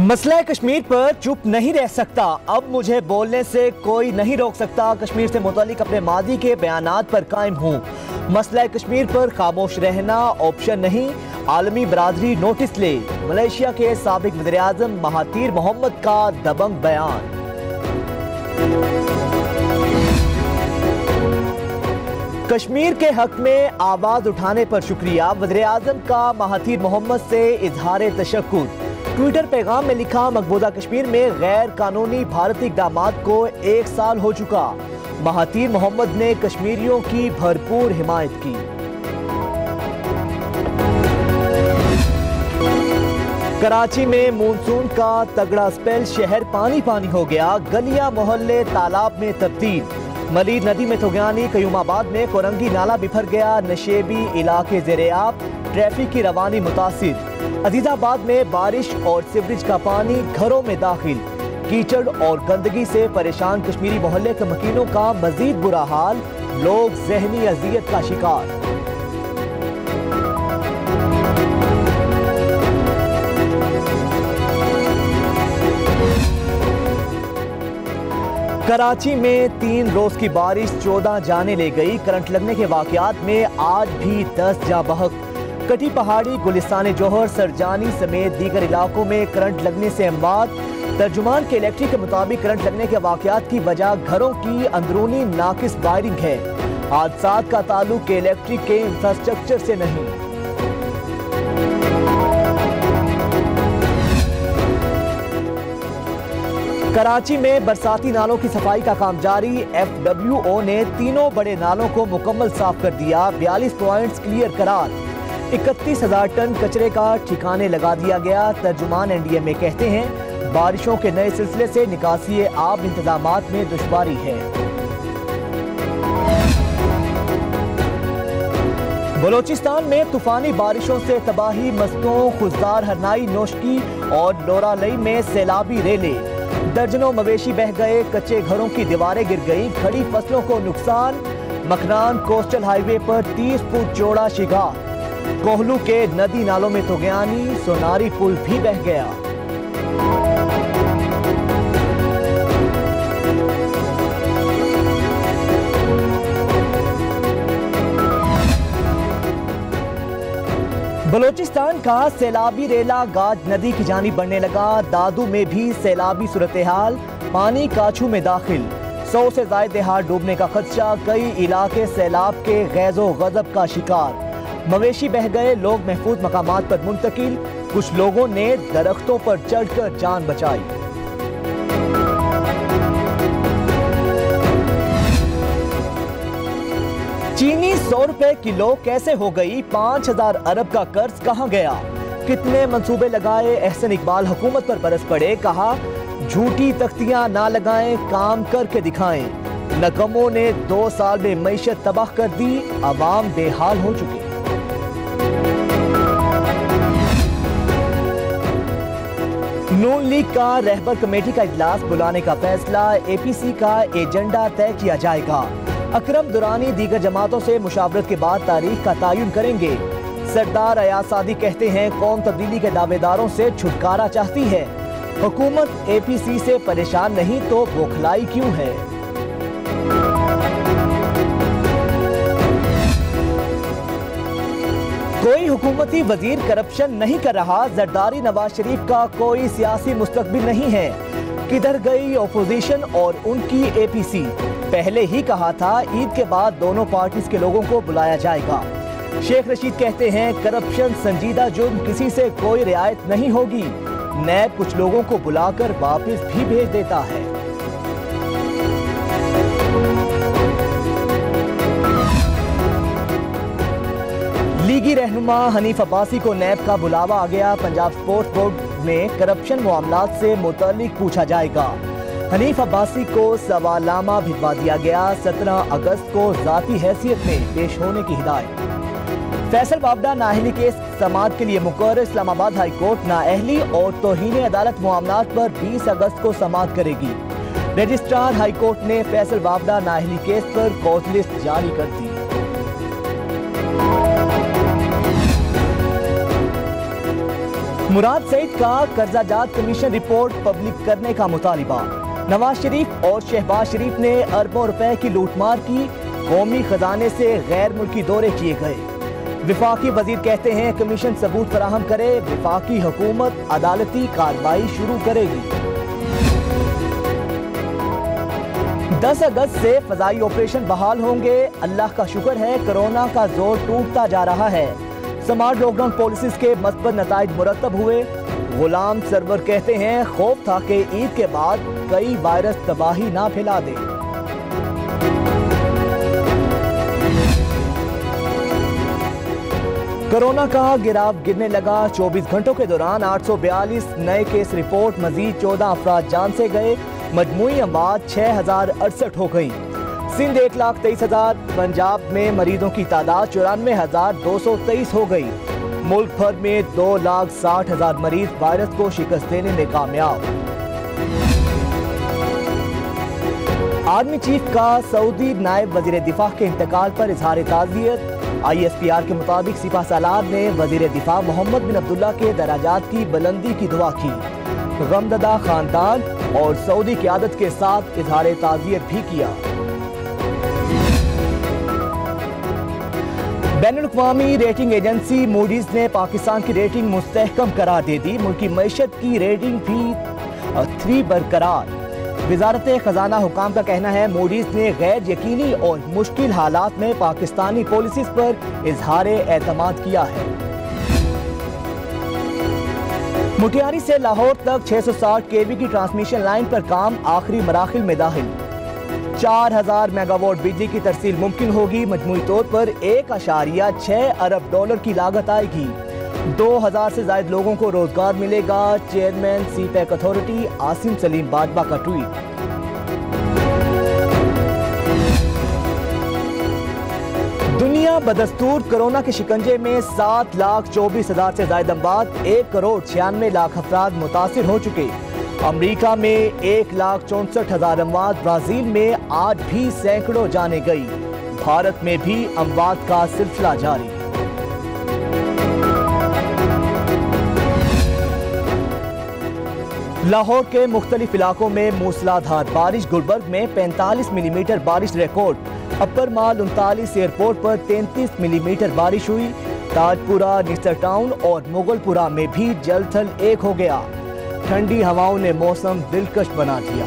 मसला कश्मीर पर चुप नहीं रह सकता, अब मुझे बोलने से कोई नहीं रोक सकता। कश्मीर से मुतालिक अपने मादी के बयानात पर कायम हूँ। मसला कश्मीर पर खामोश रहना ऑप्शन नहीं, आलमी बरादरी नोटिस ले। मलेशिया के साबिक वज़ीर-ए-आज़म महातीर मोहम्मद का दबंग बयान। कश्मीर के हक में आवाज उठाने पर शुक्रिया, वज़ीर-ए-आज़म का महातीर मोहम्मद से इजहार तशक्कुर। ट्विटर पैगाम में लिखा, मकबूजा कश्मीर में गैर कानूनी भारतीय इक़दामात को 1 साल हो चुका। महातीर मोहम्मद ने कश्मीरियों की भरपूर हिमायत की। कराची में मानसून का तगड़ा स्पेल, शहर पानी पानी हो गया, गलियां मोहल्ले तालाब में तब्दील। मलीर नदी में तुगयानी, कयूमाबाद में कोरंगी नाला बिफर गया, नशेबी इलाके ज़ेरे-आब, ट्रैफिक की रवानी मुतासिर। अजीजाबाद में बारिश और सीवरेज का पानी घरों में दाखिल। कीचड़ और गंदगी से परेशान कश्मीरी मोहल्ले के मकीनों का मजीद बुरा हाल, लोग ज़हनी अजियत का शिकार। कराची में 3 रोज की बारिश 14 जाने ले गई। करंट लगने के वाकयात में आज भी 10 जा बहक। कटी पहाड़ी, गुलिस्तान जोहर, सरजानी समेत दीगर इलाकों में करंट लगने से अमवात। तर्जुमान के इलेक्ट्रिक के मुताबिक करंट लगने के वाकयात की वजह घरों की अंदरूनी नाकिस वायरिंग है। हादसात का ताल्लुक के इलेक्ट्रिक के इंफ्रास्ट्रक्चर से नहीं। कराची में बरसाती नालों की सफाई का काम जारी। FWO ने तीनों बड़े नालों को मुकम्मल साफ कर दिया। 42 पॉइंट्स क्लियर करार। 31,000 टन कचरे का ठिकाने लगा दिया गया। तर्जुमान NDMA कहते हैं, बारिशों के नए सिलसिले से निकासी आब इंतजामात में दुश्वारी है। बलोचिस्तान में तूफानी बारिशों से तबाही, मस्तों, खुजदार हरनाई, नोशकी और नोरालई में सैलाबी रेले। दर्जनों मवेशी बह गए, कच्चे घरों की दीवारें गिर गईं, खड़ी फसलों को नुकसान। मकरान कोस्टल हाईवे पर 30 फुट चौड़ा शिगार। कोहलू के नदी नालों में तुगयानी, सोनारी पुल भी बह गया। बलोचिस्तान का सैलाबी रेला गाज नदी की जानिब बढ़ने लगा। दादू में भी सैलाबी सूरत-ए-हाल, पानी काछू में दाखिल। 100 से ज्यादा देहात डूबने का खदशा, कई इलाके सैलाब के गैज़ो गज़ब का शिकार। मवेशी बह गए, लोग महफूज मकामात पर मुंतकिल। कुछ लोगों ने दरख्तों पर चढ़कर जान बचाई। चीनी 100 रुपए किलो कैसे हो गई? 5,000 अरब का कर्ज कहां गया? कितने मंसूबे लगाए? एहसन इकबाल हुकूमत पर बरस पड़े, कहा झूठी तख्तियां ना लगाएं, काम करके दिखाएं। नकमों ने 2 साल में मईशत तबाह कर दी, अवाम बेहाल हो चुके। नून लीग का रहबर कमेटी का इजलास बुलाने का फैसला, APC का एजेंडा तय किया जाएगा। अकरम दुरानी दीगर जमातों से मुशावरत के बाद तारीख का तयन करेंगे। सरदार अयाज सादी कहते हैं, कौम तब्दीली के दावेदारों से छुटकारा चाहती है। हुकूमत APC से परेशान नहीं तो बौखलाई क्यों है? कोई हुकूमती वजीर करप्शन नहीं कर रहा। जरदारी नवाज शरीफ का कोई सियासी मुस्तकबिल नहीं है। किधर गई अपोजिशन और उनकी APC? पहले ही कहा था, ईद के बाद दोनों पार्टीज के लोगों को बुलाया जाएगा। शेख रशीद कहते हैं, करप्शन संजीदा जुर्म, किसी से कोई रियायत नहीं होगी। नैब कुछ लोगों को बुलाकर वापस भी भेज देता है। लीगी रहनुमा हनीफ अब्बासी को नैब का बुलावा आ गया। पंजाब स्पोर्ट्स बोर्ड में करप्शन मामलात से मुतल्लिक पूछा जाएगा। हनीफ अब्बासी को सवालनामा भिजवा दिया गया। 17 अगस्त को जाती हैसियत में पेश होने की हिदायत। फैसल बावडा नाअहली केस समाअत के लिए मुकर्रर। इस्लामाबाद हाई कोर्ट नाअहली और तौहीन अदालत मामलात पर 20 अगस्त को समाअत करेगी। रजिस्ट्रार हाई कोर्ट ने फैसल बावडा नाअहली केस पर कोर्ट लिस्ट जारी कर दी। مراد سعید کا قرضہ جات کمیشن رپورٹ پبلک کرنے کا مطالبہ۔ نواز شریف اور شہباز شریف نے اربوں روپے کی لوٹ مار کی، قومی خزانے سے غیر ملکی دورے کیے گئے۔ وفاقی وزیر کہتے ہیں کمیشن ثبوت فراہم کرے، وفاقی حکومت عدالتی کارروائی شروع کرے گی۔ 10 اگست سے فضائی آپریشن بحال ہوں گے، اللہ کا شکر ہے کرونا کا زور ٹوٹتا جا رہا ہے۔ سمارٹ لاک ڈاؤن پالیسیز کے مثبت نتائج مرتب ہوئے۔ غلام سرور کہتے ہیں خوف تھا کہ عید کے بعد کئی وائرس تباہی نہ پھیلا دے۔ کرونا کا گراف گرنے لگا، 24 گھنٹوں کے دوران 842 نئے کیس رپورٹ، مزید 14 افراد جان سے گئے، مجموعی اموات 6068 ہو گئی۔ سندھ 1,23,000، پنجاب میں مریضوں کی تعداد 94,223 ہو گئی۔ ملک بھر میں 2,60,000 مریض وائرس کو شکست دینے میں کامیاب۔ آرمی چیف کا سعودی نائب وزیر دفاع کے انتقال پر اظہار تعزیت۔ ISPR کے مطابق سپہ سالار نے وزیر دفاع محمد بن عبداللہ کے درجات کی بلندی کی دعا کی۔ غمزدہ خاندان اور سعودی قیادت کے ساتھ اظہار تعزیت بھی کیا۔ بین الاقوامی ریٹنگ ایجنسی موڈیز نے پاکستان کی ریٹنگ مستحکم قرار دے دی، ملکی معیشت کی ریٹنگ بھی 3 برقرار۔ وزارت خزانہ حکام کا کہنا ہے موڈیز نے غیر یقینی اور مشکل حالات میں پاکستانی پالیسیز پر اظہار اعتماد کیا ہے۔ مٹیاری سے لاہور تک 660 kV کی ٹرانسمیشن لائن پر کام آخری مراحل میں داخل۔ 4000 میگا واٹ بجلی کی ترسیل ممکن ہوگی، مجموعی طور پر $1.6 ارب کی لاگت آئے گی۔ 2000 سے زائد لوگوں کو روزگار ملے گا، chairman CPEC authority Asim Saleem Bajwa کا ٹویٹ۔ دنیا بدستور کورونا کے شکنجے میں 7,24,000 سے زائد اموات، 1,96,00,000 افراد متاثر ہو چکے۔ امریکہ میں 1,64,000 اموات، برازیل میں آج بھی سینکڑوں جانیں گئی۔ بھارت میں بھی اموات کا سلسلہ جاری۔ لاہور کے مختلف علاقوں میں موسلادھار بارش، گلبرگ میں 45 ملی میٹر بارش ریکارڈ، اپر مال 39 ایئرپورٹ پر 33 ملی میٹر بارش ہوئی۔ تاج پورہ، نثر ٹاؤن اور مغل پورہ میں بھی جل تھل ایک ہو گیا۔ ٹھنڈی ہواؤں نے موسم دلکش بنا دیا۔